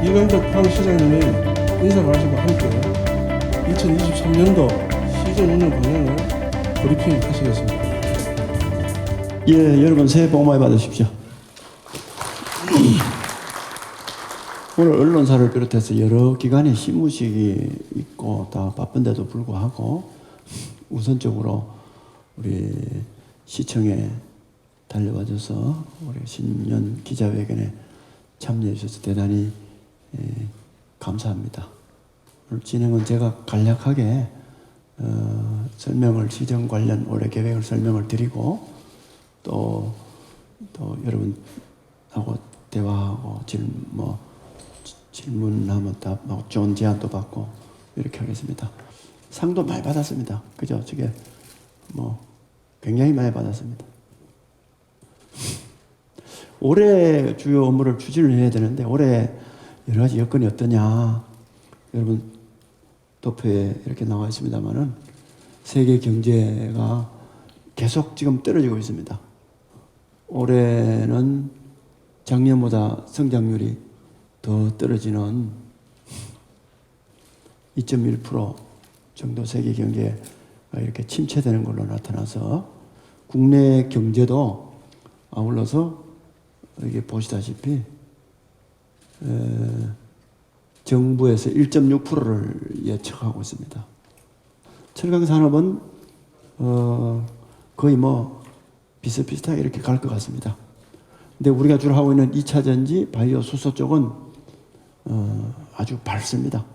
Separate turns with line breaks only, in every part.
이강덕 포항시장님의 인사말씀과 함께 2023년도 시정 운영 방향을 브리핑 하시겠습니다.
예, 여러분 새해 복 많이 받으십시오. 오늘 언론사를 비롯해서 여러 기관의 시무식이 있고 다 바쁜데도 불구하고 우선적으로 우리 시청에 달려와줘서 우리 신년 기자회견에 참여해 주셔서 대단히 감사합니다. 오늘 진행은 제가 간략하게 설명을 시정 관련 올해 계획을 설명을 드리고 또 여러분하고 대화하고 질문하면 답하고 좋은 제안도 받고 이렇게 하겠습니다. 상도 많이 받았습니다. 그죠? 저게 굉장히 많이 받았습니다. 올해 주요 업무를 추진을 해야 되는데 올해 여러 가지 여건이 어떠냐? 여러분 도표에 이렇게 나와 있습니다만은 세계 경제가 계속 지금 떨어지고 있습니다. 올해는 작년보다 성장률이 더 떨어지는 2.1% 정도 세계 경제가 이렇게 침체되는 걸로 나타나서 국내 경제도 아울러서 이게 보시다시피 정부에서 1.6%를 예측하고 있습니다. 철강산업은 거의 비슷비슷하게 이렇게 갈 것 같습니다. 근데 우리가 주로 하고 있는 2차 전지, 바이오, 수소 쪽은 아주 밝습니다.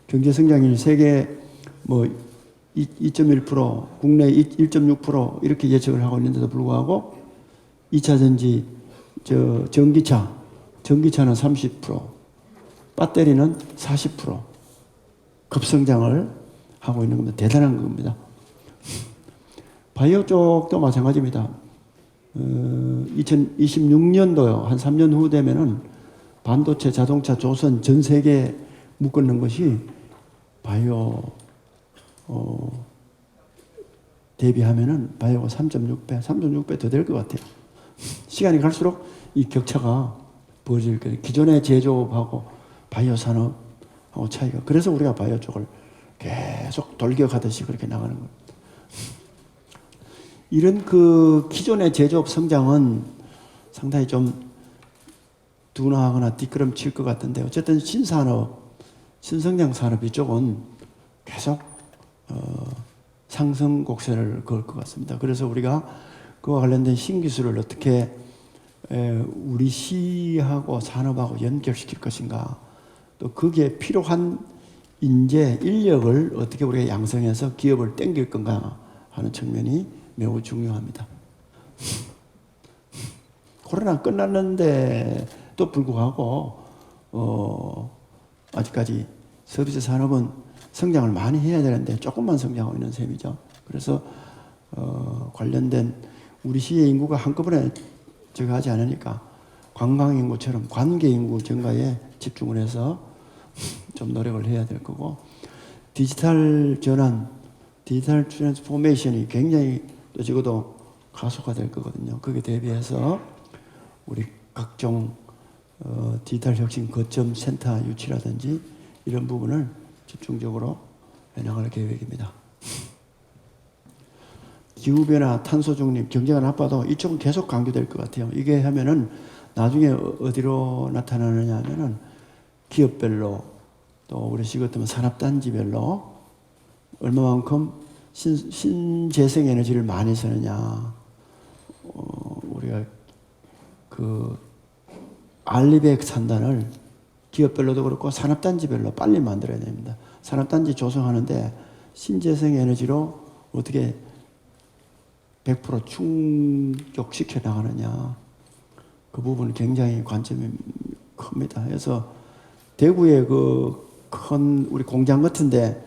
경제 성장률이 세계 2.1%, 국내 1.6% 이렇게 예측을 하고 있는데도 불구하고 2차 전지, 전기차는 30%, 배터리는 40% 급성장을 하고 있는 겁니다. 대단한 겁니다. 바이오 쪽도 마찬가지입니다. 2026년도요, 한 3년 후 되면은 반도체, 자동차, 조선 전 세계 묶는 것이 바이오 대비하면은 바이오가 3.6배 더 될 것 같아요. 시간이 갈수록 이 격차가 벌어질 거예요. 기존의 제조업하고 바이오 산업하고 차이가. 그래서 우리가 바이오 쪽을 계속 돌격하듯이 그렇게 나가는 거예요. 이런 기존의 제조업 성장은 상당히 좀 둔화하거나 뒷걸음칠 것 같은데 어쨌든 신성장 산업 이쪽은 계속 상승 곡선을 그을 것 같습니다. 그래서 우리가 그와 관련된 신기술을 어떻게 우리 시하고 산업하고 연결시킬 것인가, 또 거기에 필요한 인력을 어떻게 우리가 양성해서 기업을 땡길 건가 하는 측면이 매우 중요합니다. 코로나 끝났는데도 불구하고 아직까지 서비스 산업은 성장을 많이 해야 되는데 조금만 성장하고 있는 셈이죠. 그래서 관련된 우리 시의 인구가 한꺼번에 증가하지 않으니까 관광 인구처럼 관계 인구 증가에 집중을 해서 좀 노력을 해야 될 거고, 디지털 전환, 디지털 트랜스포메이션이 굉장히 또 적어도 가속화될 거거든요. 거기에 대비해서 우리 각종 디지털 혁신 거점 센터 유치라든지 이런 부분을 집중적으로 해나갈 계획입니다. 기후변화, 탄소 중립, 경제가 나빠도 이쪽은 계속 강조될 것 같아요. 이게 하면은 나중에 어디로 나타나느냐 하면은 기업별로 또 우리 시 같으면 산업단지별로 얼마만큼 신재생 에너지를 많이 쓰느냐. 우리가 알리백 산단을 기업별로도 그렇고 산업단지별로 빨리 만들어야 됩니다. 산업단지 조성하는데 신재생 에너지로 어떻게 100% 충족시켜 나가느냐. 그 부분은 굉장히 관점이 큽니다. 그래서 대구에 큰 우리 공장 같은데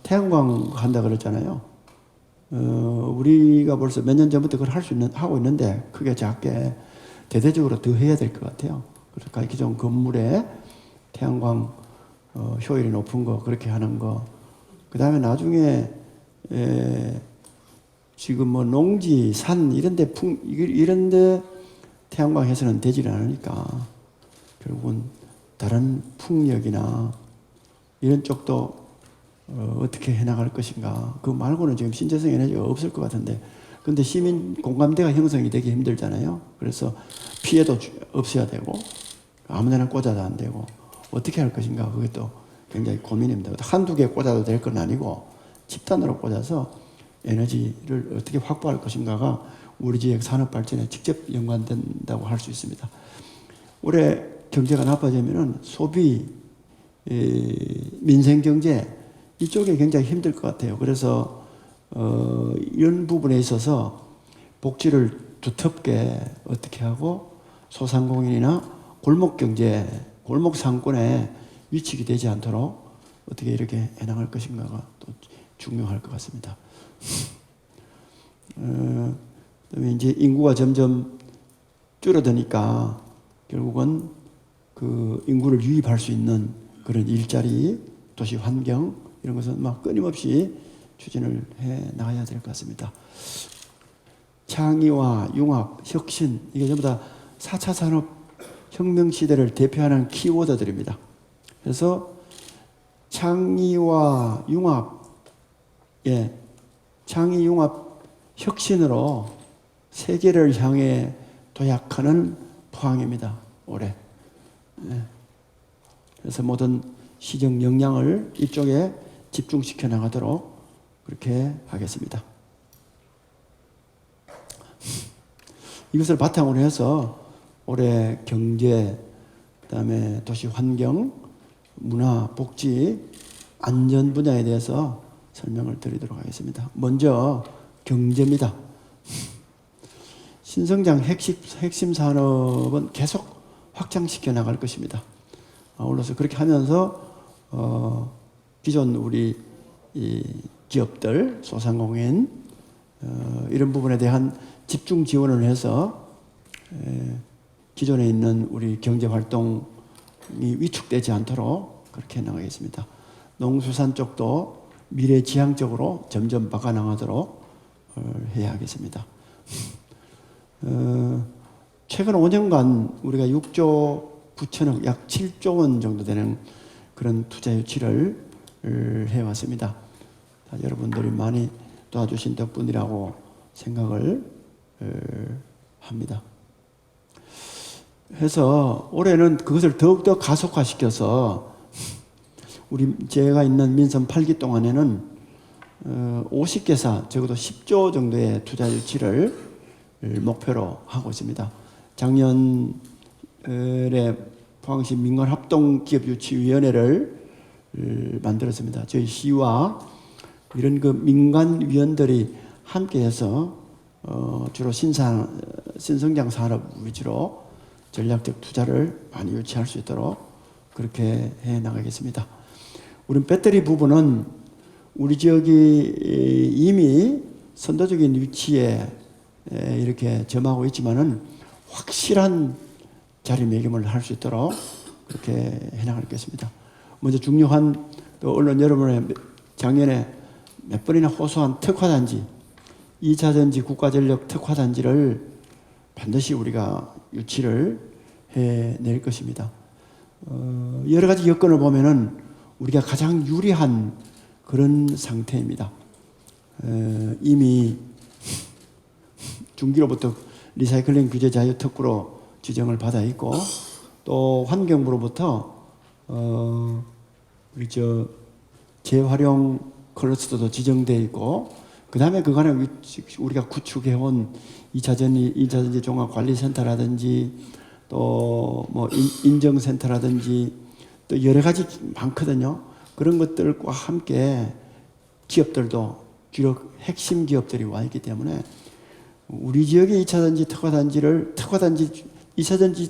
태양광 한다 그랬잖아요. 우리가 벌써 몇 년 전부터 그걸 하고 있는데 크게 작게 대대적으로 더 해야 될 것 같아요. 그러니까 기존 건물에 태양광 효율이 높은 거 그렇게 하는 거. 그 다음에 나중에 지금 농지, 산 이런데 태양광 해서는 되질 않으니까 결국은 다른 풍력이나 이런 쪽도 어떻게 해나갈 것인가. 그 말고는 지금 신재생 에너지가 없을 것 같은데, 근데 시민 공감대가 형성이 되기 힘들잖아요. 그래서 피해도 없어야 되고 아무데나 꽂아도 안 되고 어떻게 할 것인가, 그게 또 굉장히 고민입니다. 한두 개 꽂아도 될 건 아니고 집단으로 꽂아서 에너지를 어떻게 확보할 것인가가 우리 지역 산업 발전에 직접 연관된다고 할 수 있습니다. 올해 경제가 나빠지면은 소비, 민생 경제 이쪽에 굉장히 힘들 것 같아요. 그래서 이런 부분에 있어서 복지를 두텁게 어떻게 하고 소상공인이나 골목 경제, 골목 상권에 위축이 되지 않도록 어떻게 이렇게 해나갈 것인가가 또 중요할 것 같습니다. 그다음에 이제 인구가 점점 줄어드니까 결국은 그 인구를 유입할 수 있는 그런 일자리, 도시 환경 이런 것은 막 끊임없이 추진을 해 나가야 될 것 같습니다. 창의와 융합, 혁신 이게 전부 다 4차 산업 혁명 시대를 대표하는 키워드들입니다. 그래서 창의와 융합, 창의 융합 혁신으로 세계를 향해 도약하는 포항입니다. 올해. 그래서 모든 시정 역량을 이쪽에 집중시켜 나가도록 그렇게 하겠습니다. 이것을 바탕으로 해서 올해 경제, 그다음에 도시 환경, 문화, 복지, 안전 분야에 대해서 설명을 드리도록 하겠습니다. 먼저 경제입니다. 신성장 핵심 산업은 계속 확장시켜 나갈 것입니다. 아울러서 그렇게 하면서 기존 우리 이 기업들, 소상공인 이런 부분에 대한 집중 지원을 해서 기존에 있는 우리 경제 활동이 위축되지 않도록 그렇게 나가겠습니다. 농수산 쪽도 미래지향적으로 점점 바꿔나가도록 해야 하겠습니다. 최근 5년간 우리가 6조 9천억, 약 7조 원 정도 되는 그런 투자 유치를 해왔습니다. 여러분들이 많이 도와주신 덕분이라고 생각을 합니다. 해서 올해는 그것을 더욱더 가속화시켜서 우리 제가 있는 민선 8기 동안에는 50개사 적어도 10조 정도의 투자 유치를 목표로 하고 있습니다. 작년에 포항시 민간합동기업유치위원회를 만들었습니다. 저희 시와 이런 그 민간위원들이 함께해서 주로 신성장 산업 위주로 전략적 투자를 많이 유치할 수 있도록 그렇게 해 나가겠습니다. 우리 배터리 부분은 우리 지역이 이미 선도적인 위치에 이렇게 점하고 있지만은 확실한 자리매김을 할 수 있도록 그렇게 해 나가겠습니다. 먼저 중요한 또 언론 여러분의 작년에 몇 번이나 호소한 특화단지, 2차전지 국가전력 특화단지를 반드시 우리가 유치를 해낼 것입니다. 여러 가지 여건을 보면은 우리가 가장 유리한 그런 상태입니다. 이미 중기로부터 리사이클링 규제 자유 특구로 지정을 받아 있고, 또 환경부로부터 우리 재활용 클러스터도 지정되어 있고, 그 다음에 그간에 우리가 구축해온 2차전지 종합관리센터라든지 또 뭐 인정센터라든지 또 여러 가지 많거든요. 그런 것들과 함께 기업들도 주로 핵심 기업들이 와 있기 때문에 우리 지역의 2차전지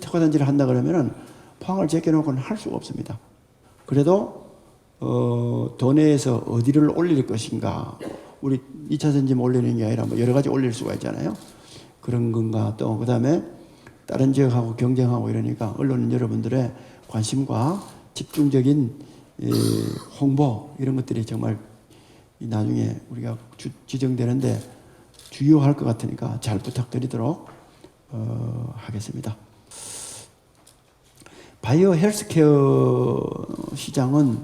특화단지를 한다 그러면은 포항을 제껴놓고는 할 수가 없습니다. 그래도 도내에서 어디를 올릴 것인가, 우리 2차전지만 올리는 게 아니라 뭐 여러 가지 올릴 수가 있잖아요. 그런 건가, 또 그 다음에 다른 지역하고 경쟁하고 이러니까 언론 여러분들의 관심과 집중적인 홍보 이런 것들이 정말 나중에 우리가 지정되는데 주요할 것 같으니까 잘 부탁드리도록 하겠습니다. 바이오 헬스케어 시장은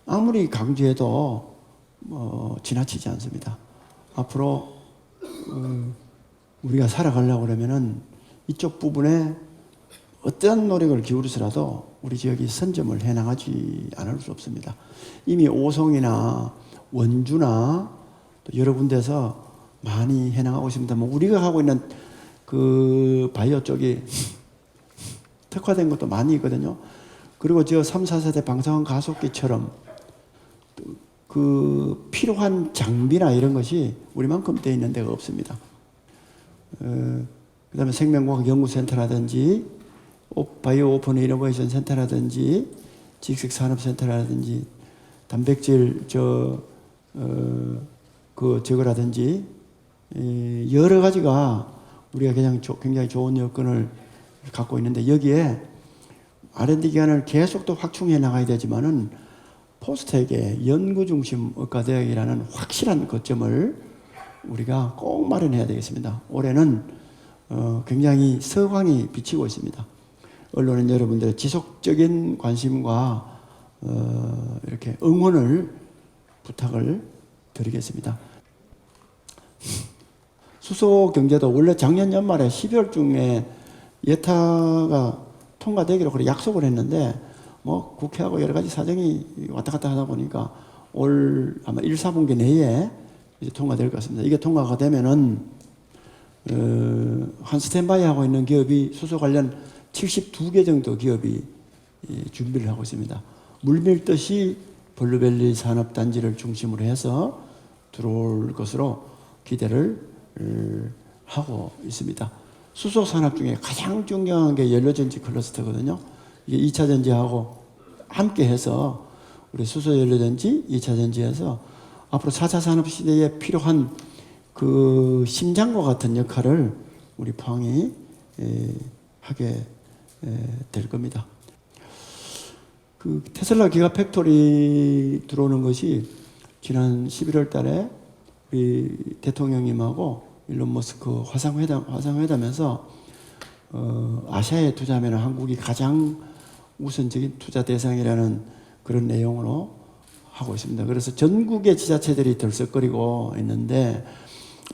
아무리 강조해도 지나치지 않습니다. 앞으로 우리가 살아가려고 그러면은 이쪽 부분에 어떤 노력을 기울여서라도 우리 지역이 선점을 해나가지 않을 수 없습니다. 이미 오송이나 원주나 또 여러 군데서 많이 해나가고 있습니다. 뭐 우리가 하고 있는 그 바이오 쪽이 특화된 것도 많이 있거든요. 그리고 저 3, 4세대 방사선 가속기처럼 그 필요한 장비나 이런 것이 우리만큼 되어 있는 데가 없습니다. 그 다음에 생명과학 연구센터라든지 바이오 오픈 이노베이션 센터라든지 직식산업센터라든지 단백질 저거라든지 여러 가지가 우리가 그냥 굉장히 좋은 여건을 갖고 있는데 여기에 R&D 기관을 계속 또 확충해 나가야 되지만은 포스텍의 연구중심 의과대학이라는 확실한 거점을 우리가 꼭 마련해야 되겠습니다. 올해는 굉장히 서광이 비치고 있습니다. 언론인 여러분들의 지속적인 관심과 이렇게 응원을 부탁을 드리겠습니다. 수소 경제도 원래 작년 연말에 12월 중에 예타가 통과되기로 그래 약속을 했는데 뭐 국회하고 여러 가지 사정이 왔다 갔다 하다 보니까 올 아마 1, 4분기 내에 이제 통과될 것 같습니다. 이게 통과가 되면은 한 스탠바이 하고 있는 기업이 수소 관련 72개 정도 기업이 준비를 하고 있습니다. 물밀듯이 블루밸리 산업단지를 중심으로 해서 들어올 것으로 기대를 하고 있습니다. 수소 산업 중에 가장 중요한 게 연료전지 클러스터거든요. 이게 2차 전지하고 함께 해서 우리 수소 연료전지, 2차 전지에서 앞으로 4차 산업 시대에 필요한 그 심장과 같은 역할을 우리 포항이 하게 될 겁니다. 그 테슬라 기가 팩토리 들어오는 것이 지난 11월 달에 우리 대통령님하고 일론 머스크 화상회담에서 아시아에 투자하면 한국이 가장 우선적인 투자 대상이라는 그런 내용으로 하고 있습니다. 그래서 전국의 지자체들이 들썩거리고 있는데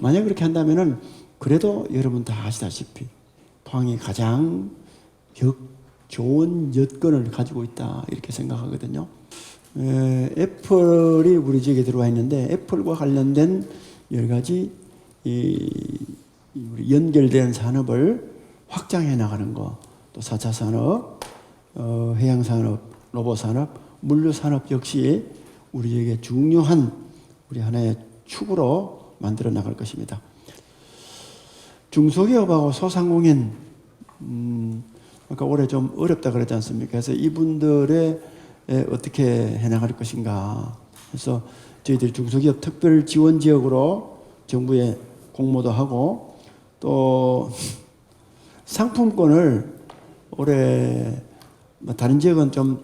만약 그렇게 한다면은 그래도 여러분 다 아시다시피 포항이 가장 좋은 여건을 가지고 있다 이렇게 생각하거든요. 애플이 우리 지역에 들어와 있는데 애플과 관련된 여러 가지 우리 연결된 산업을 확장해 나가는 거, 또 4차 산업, 해양 산업, 로봇 산업, 물류 산업 역시 우리 지역의 중요한 우리 하나의 축으로 만들어 나갈 것입니다. 중소기업하고 소상공인 아까 올해 좀 어렵다 그랬지 않습니까? 그래서 이분들의 어떻게 해나갈 것인가. 그래서 저희들이 중소기업 특별 지원 지역으로 정부에 공모도 하고 또 상품권을 올해 다른 지역은 좀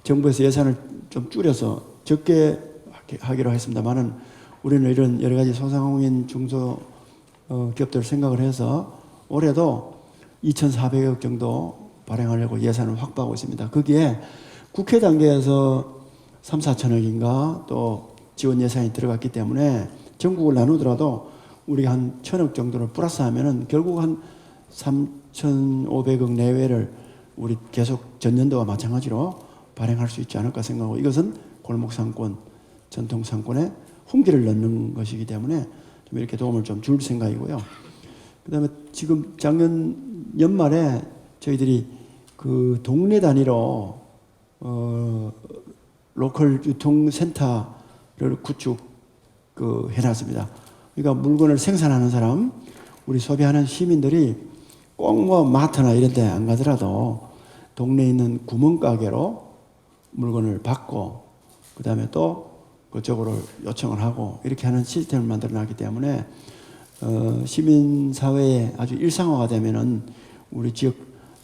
정부에서 예산을 좀 줄여서 적게 하기로 했습니다만은 우리는 이런 여러 가지 소상공인 중소 기업들 생각을 해서 올해도 2,400억 정도 발행하려고 예산을 확보하고 있습니다. 거기에 국회 단계에서 3, 4천억인가 또 지원 예산이 들어갔기 때문에 전국을 나누더라도 우리가 한 1,000억 정도를 플러스 하면은 결국 한 3,500억 내외를 우리 계속 전년도와 마찬가지로 발행할 수 있지 않을까 생각하고 이것은 골목상권, 전통상권에 홍기를 넣는 것이기 때문에 좀 이렇게 도움을 좀 줄 생각이고요. 그 다음에 지금 작년 연말에 저희들이 그 동네 단위로 로컬 유통센터를 구축 해놨습니다. 그러니까 물건을 생산하는 사람, 우리 소비하는 시민들이 꼭 뭐 마트나 이런 데 안 가더라도 동네에 있는 구멍가게로 물건을 받고 그 다음에 또 그쪽으로 요청을 하고 이렇게 하는 시스템을 만들어 놨기 때문에 시민사회에 아주 일상화가 되면은 우리 지역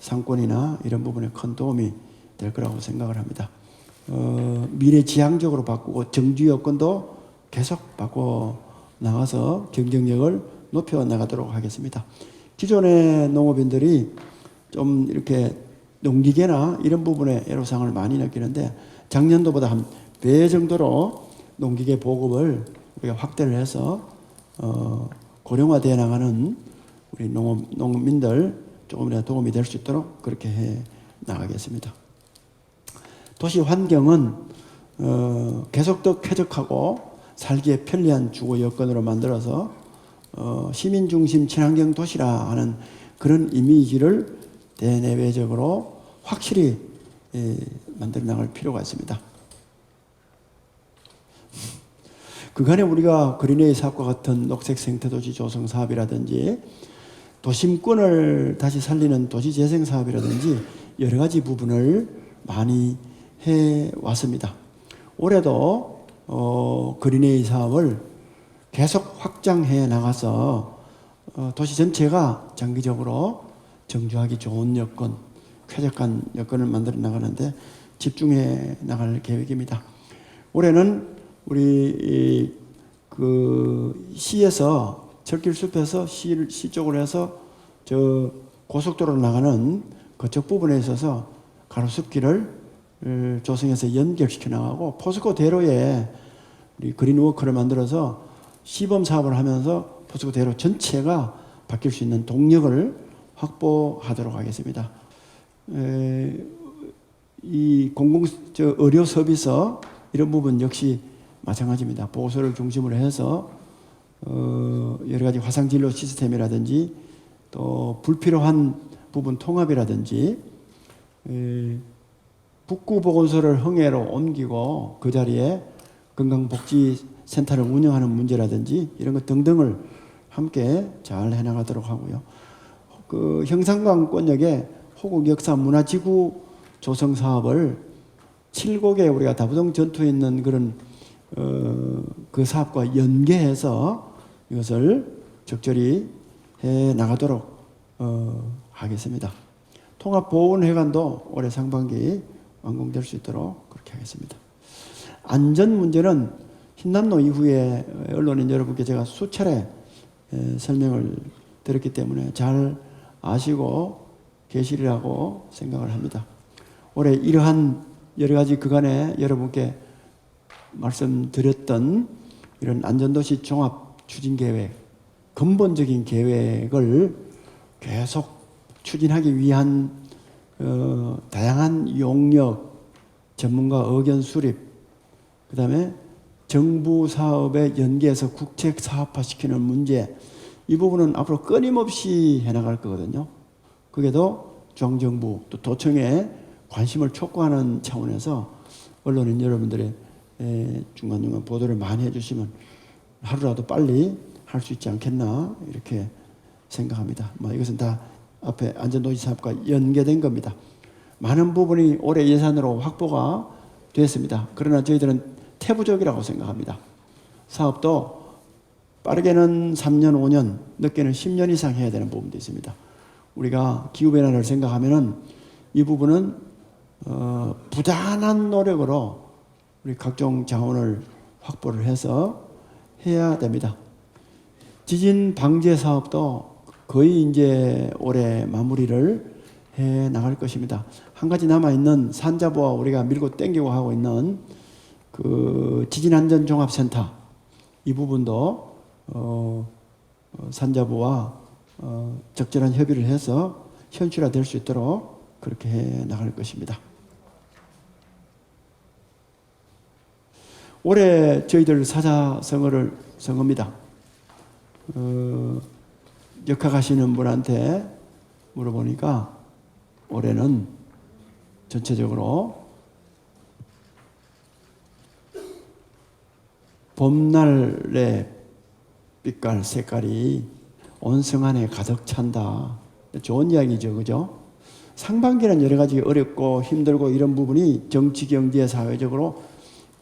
상권이나 이런 부분에 큰 도움이 될 거라고 생각을 합니다. 미래지향적으로 바꾸고 정주 여건도 계속 바꿔 나가서 경쟁력을 높여 나가도록 하겠습니다. 기존의 농업인들이 좀 이렇게 농기계나 이런 부분에 애로사항을 많이 느끼는데 작년도보다 한 배 정도로 농기계 보급을 우리가 확대를 해서 고령화되어 나가는 우리 농민들 조금이라도 도움이 될 수 있도록 그렇게 해 나가겠습니다. 도시 환경은 계속 더 쾌적하고 살기에 편리한 주거 여건으로 만들어서 시민 중심 친환경 도시라 하는 그런 이미지를 대내외적으로 확실히 만들어 나갈 필요가 있습니다. 그간에 우리가 그린웨이 사업과 같은 녹색 생태도시 조성 사업이라든지 도심권을 다시 살리는 도시재생 사업이라든지 여러 가지 부분을 많이 해왔습니다. 올해도 그린웨이 사업을 계속 확장해 나가서 도시 전체가 장기적으로 정주하기 좋은 여건, 쾌적한 여건을 만들어 나가는데 집중해 나갈 계획입니다. 올해는 우리 그 시에서 철길숲에서 시 쪽으로 해서 저 고속도로로 나가는 그쪽 부분에 있어서 가로수길을 조성해서 연결시켜 나가고 포스코 대로에 우리 그린워크를 만들어서 시범 사업을 하면서 포스코 대로 전체가 바뀔 수 있는 동력을 확보하도록 하겠습니다. 이 의료 서비스 이런 부분 역시 마찬가지입니다. 보호소를 중심으로 해서 여러 가지 화상진료 시스템이라든지 또 불필요한 부분 통합이라든지 북구보건소를 흥해로 옮기고 그 자리에 건강복지센터를 운영하는 문제라든지 이런 것 등등을 함께 잘 해나가도록 하고요. 그 형산강권역에 호국 역사 문화지구 조성 사업을 7곡에 우리가 다부동 전투에 있는 그런 그 사업과 연계해서 이것을 적절히 해 나가도록 하겠습니다. 통합보훈회관도 올해 상반기 완공될 수 있도록 그렇게 하겠습니다. 안전 문제는 흰남노 이후에 언론인 여러분께 제가 수차례 설명을 드렸기 때문에 잘 아시고 계시리라고 생각을 합니다. 올해 이러한 여러 가지 그간에 여러분께 말씀드렸던 이런 안전도시 종합 추진계획, 근본적인 계획을 계속 추진하기 위한 다양한 용역, 전문가 의견 수립, 그 다음에 정부 사업에 연계해서 국책 사업화시키는 문제, 이 부분은 앞으로 끊임없이 해나갈 거거든요. 그게도 중앙정부 또 도청에 관심을 촉구하는 차원에서 언론인 여러분들의 중간중간 보도를 많이 해주시면 하루라도 빨리 할 수 있지 않겠나 이렇게 생각합니다. 이것은 다 앞에 안전도시 사업과 연계된 겁니다. 많은 부분이 올해 예산으로 확보가 됐습니다. 그러나 저희들은 태부적이라고 생각합니다. 사업도 빠르게는 3년, 5년, 늦게는 10년 이상 해야 되는 부분도 있습니다. 우리가 기후변화를 생각하면은 이 부분은 부단한 노력으로 우리 각종 자원을 확보를 해서 해야 됩니다. 지진 방제 사업도 거의 이제 올해 마무리를 해 나갈 것입니다. 한 가지 남아있는 산자부와 우리가 밀고 땡기고 하고 있는 그 지진안전종합센터 이 부분도 산자부와 적절한 협의를 해서 현실화될 수 있도록 그렇게 해 나갈 것입니다. 올해 저희들 사자성어입니다. 역학하시는 분한테 물어보니까 올해는 전체적으로 봄날의 빛깔, 색깔이 온성 안에 가득 찬다. 좋은 이야기죠, 그죠? 상반기는 여러 가지 어렵고 힘들고 이런 부분이 정치, 경제, 사회적으로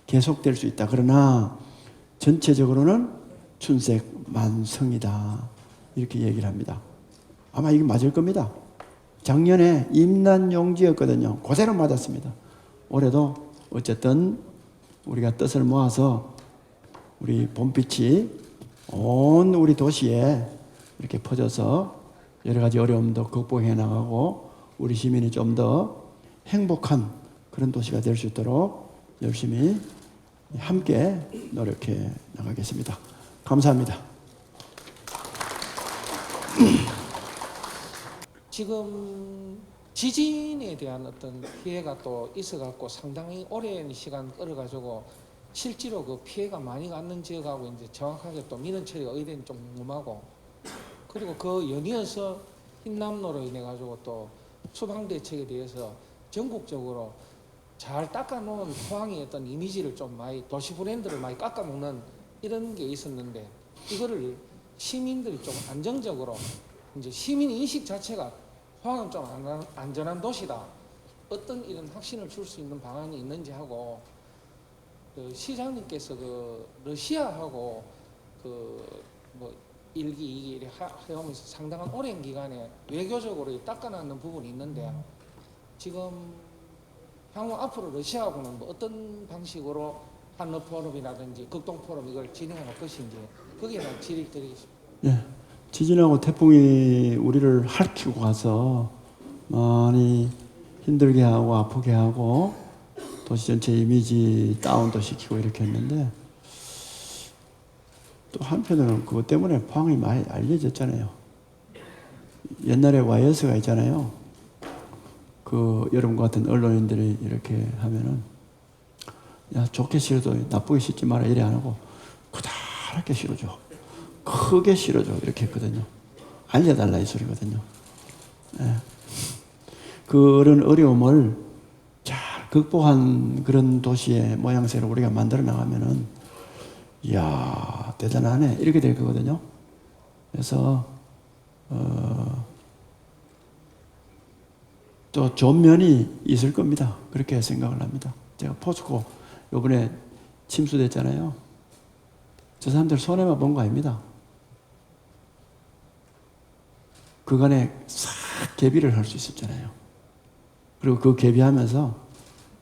계속될 수 있다. 그러나 전체적으로는 춘색 만성이다. 이렇게 얘기를 합니다. 아마 이게 맞을 겁니다. 작년에 임난용지였거든요. 그대로 맞았습니다. 올해도 어쨌든 우리가 뜻을 모아서 우리 봄빛이 온 우리 도시에 이렇게 퍼져서 여러 가지 어려움도 극복해 나가고 우리 시민이 좀 더 행복한 그런 도시가 될 수 있도록 열심히 함께 노력해 나가겠습니다. 감사합니다.
지금 지진에 대한 어떤 피해가 또 있어갖고 상당히 오랜 시간 끌어가지고 실제로 그 피해가 많이 갔는 지역하고 이제 정확하게 또 민원 처리가 의뢰는 좀 궁금하고, 그리고 그 연이어서 흰남노로 인해 가지고 또 수방 대책에 대해서 전국적으로 잘 닦아놓은 포항의 어떤 이미지를 좀 많이 도시 브랜드를 많이 깎아먹는 이런 게 있었는데, 이거를 시민들이 좀 안정적으로 이제 시민 인식 자체가 포항은 좀 안전한 도시다, 어떤 이런 확신을 줄 수 있는 방안이 있는지 하고, 그 시장님께서 그 러시아하고 그 뭐 1기, 2기 이렇게 해오면서 상당한 오랜 기간에 외교적으로 닦아놨는 부분이 있는데, 지금 향후 앞으로 러시아하고는 뭐 어떤 방식으로 한러 포럼이라든지 극동 포럼 이걸 진행할 것인지 거기에 대한 질의 드리겠습니다.
예, 지진하고 태풍이 우리를 핥히고 가서 많이 힘들게 하고 아프게 하고 도시 전체 이미지 다운도 시키고 이렇게 했는데, 또 한편으로는 그것 때문에 포항이 많이 알려졌잖아요. 옛날에 YS가 있잖아요. 그 여러분 같은 언론인들이 이렇게 하면은 야, 좋게 실어도 나쁘게 싣지 마라 이래 안 하고 크다랗게 실어줘, 크게 실어줘 이렇게 했거든요. 알려달라 이 소리거든요. 예. 그런 어려움을 잘 극복한 그런 도시의 모양새를 우리가 만들어 나가면은 이야 대단하네 이렇게 될 거거든요. 그래서 또 좋은 면이 있을 겁니다. 그렇게 생각을 합니다. 제가 포스코 요번에 침수됐잖아요. 저 사람들 손해만 본 거 아닙니다. 그간에 싹 개비를 할 수 있었잖아요. 그리고 그 개비하면서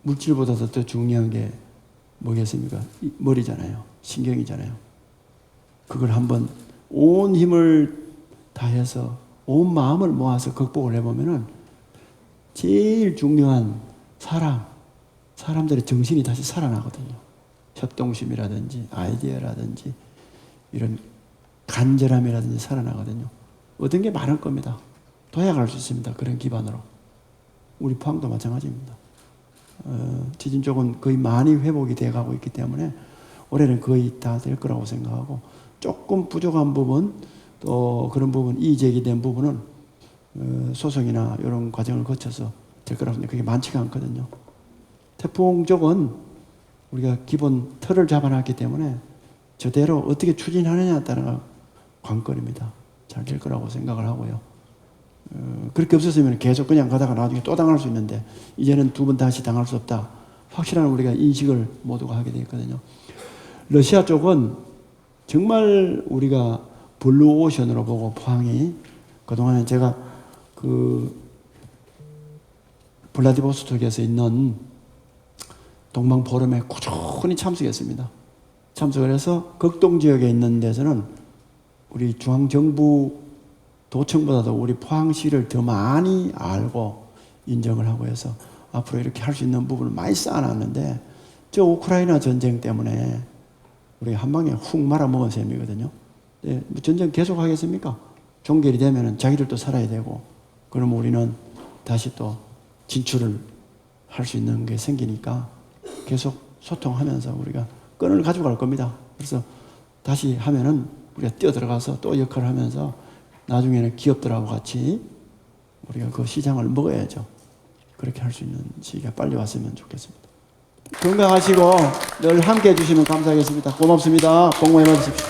물질보다도 더 중요한 게 뭐겠습니까? 머리잖아요. 신경이잖아요. 그걸 한번 온 힘을 다해서 온 마음을 모아서 극복을 해보면은 제일 중요한 사람들의 정신이 다시 살아나거든요. 협동심이라든지 아이디어라든지 이런 간절함이라든지 살아나거든요. 얻은 게 많을 겁니다. 도약할 수 있습니다. 그런 기반으로. 우리 포항도 마찬가지입니다. 지진 쪽은 거의 많이 회복이 돼가고 있기 때문에 올해는 거의 다 될 거라고 생각하고, 조금 부족한 부분 또 그런 부분 이의제기된 부분은 소송이나 이런 과정을 거쳐서 될 거라고 생각해요. 그게 많지가 않거든요. 태풍 쪽은 우리가 기본 틀을 잡아놨기 때문에 저대로 어떻게 추진하느냐에 따라 관건입니다. 잘 될 거라고 생각을 하고요. 그렇게 없었으면 계속 그냥 가다가 나중에 또 당할 수 있는데, 이제는 두 번 다시 당할 수 없다. 확실한 우리가 인식을 모두가 하게 되었거든요. 러시아 쪽은 정말 우리가 블루오션으로 보고 포항이, 그동안에 제가 그 블라디보스톡에서 있는 동방 포럼에 꾸준히 참석했습니다. 참석을 해서 극동 지역에 있는 데서는 우리 중앙정부 도청보다도 우리 포항시를 더 많이 알고 인정을 하고 해서 앞으로 이렇게 할 수 있는 부분을 많이 쌓아놨는데, 저 우크라이나 전쟁 때문에 우리 한 방에 훅 말아먹은 셈이거든요. 네, 뭐 전쟁 계속 하겠습니까? 종결이 되면은 자기들도 살아야 되고, 그러면 우리는 다시 또 진출을 할 수 있는 게 생기니까 계속 소통하면서 우리가 끈을 가져갈 겁니다. 그래서 다시 하면은 우리가 뛰어들어가서 또 역할을 하면서 나중에는 기업들하고 같이 우리가 그 시장을 먹어야죠. 그렇게 할 수 있는 시기가 빨리 왔으면 좋겠습니다. 건강하시고 늘 함께 해주시면 감사하겠습니다. 고맙습니다. 복 많이 받으십시오.